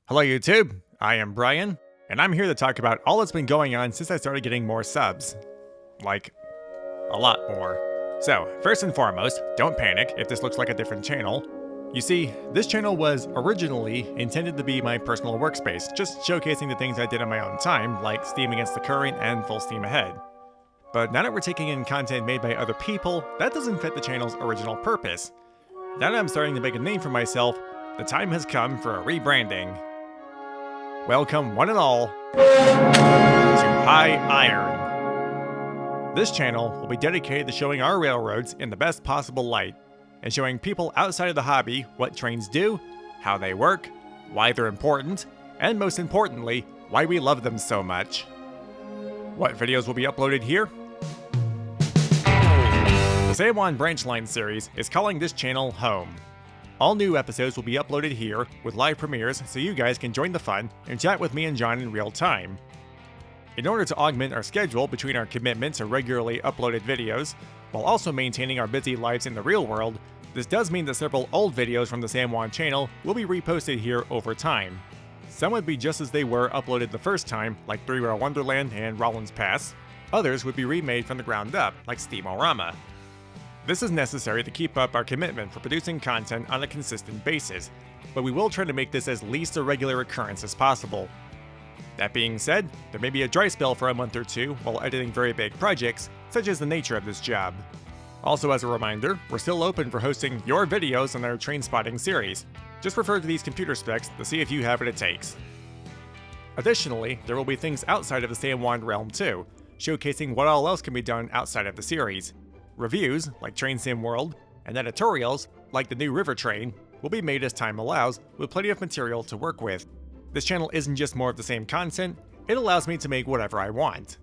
Hello YouTube, I am Brian, and I'm here to talk about all that's been going on since I started getting more subs. Like, a lot more. So, first and foremost, don't panic if this looks like a different channel. You see, this channel was originally intended to be my personal workspace, just showcasing the things I did on my own time, like Steam Against the Current and Full Steam Ahead. But now that we're taking in content made by other people, that doesn't fit the channel's original purpose. Now that I'm starting to make a name for myself, the time has come for a rebranding. Welcome one and all to High Iron. This channel will be dedicated to showing our railroads in the best possible light, and showing people outside of the hobby what trains do, how they work, why they're important, and most importantly, why we love them so much. What videos will be uploaded here? The San Juan Branch Line series is calling this channel home. All new episodes will be uploaded here with live premieres so you guys can join the fun and chat with me and John in real time. In order to augment our schedule between our commitment to regularly uploaded videos, while also maintaining our busy lives in the real world, this does mean that several old videos from the San Juan channel will be reposted here over time. Some would be just as they were uploaded the first time, like Three Rail Wonderland and Rollins Pass. Others would be remade from the ground up, like Steamorama. This is necessary to keep up our commitment for producing content on a consistent basis, but we will try to make this as least a regular occurrence as possible. That being said, there may be a dry spell for a month or two while editing very big projects, such as the nature of this job. Also, as a reminder, we're still open for hosting your videos on our train spotting series. Just refer to these computer specs to see if you have what it takes. Additionally, there will be things outside of the San Juan realm too, showcasing what all else can be done outside of the series. Reviews, like Train Sim World, and editorials, like the new River Train, will be made as time allows, with plenty of material to work with. This channel isn't just more of the same content, it allows me to make whatever I want.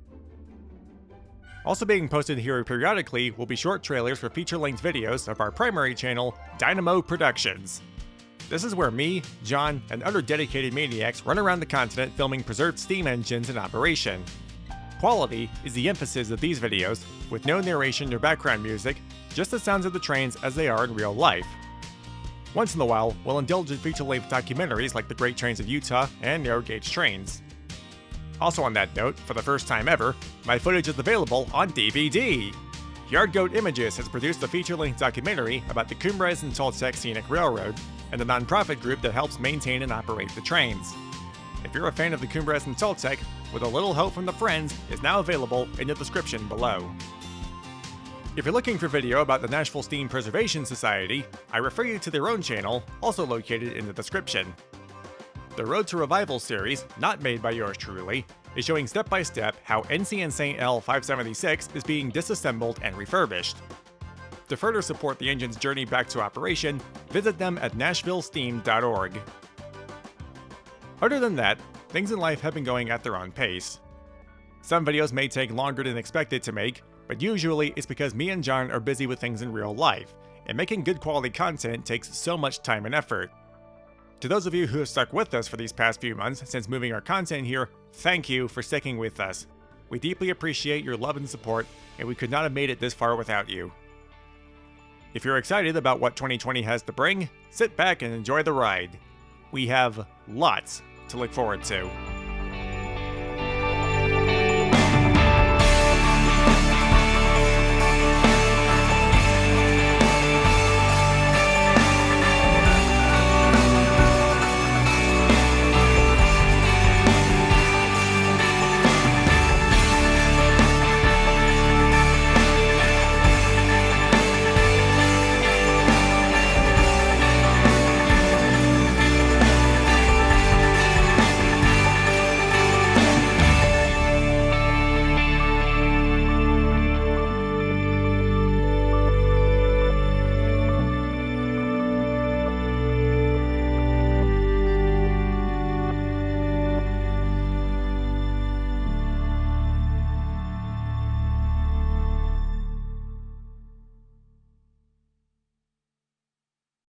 Also being posted here periodically will be short trailers for feature-length videos of our primary channel, Dynamo Productions. This is where me, John, and other dedicated maniacs run around the continent filming preserved steam engines in operation. Quality is the emphasis of these videos, with no narration or background music, just the sounds of the trains as they are in real life. Once in a while, we'll indulge in feature-length documentaries like The Great Trains of Utah and Narrow Gauge Trains. Also on that note, for the first time ever, my footage is available on DVD! Yard Goat Images has produced a feature-length documentary about the Cumbres and Toltec Scenic Railroad, and the nonprofit group that helps maintain and operate the trains. If you're a fan of the Cumbres and Toltec, With a Little Help from the Friends is now available in the description below. If you're looking for video about the Nashville Steam Preservation Society, I refer you to their own channel, also located in the description. The Road to Revival series, not made by yours truly, is showing step-by-step how NC&StL 576 is being disassembled and refurbished. To further support the engine's journey back to operation, visit them at nashvillesteam.org. Other than that, things in life have been going at their own pace. Some videos may take longer than expected to make, but usually it's because me and John are busy with things in real life, and making good quality content takes so much time and effort. To those of you who have stuck with us for these past few months since moving our content here, thank you for sticking with us. We deeply appreciate your love and support, and we could not have made it this far without you. If you're excited about what 2020 has to bring, sit back and enjoy the ride. We have lots to look forward to.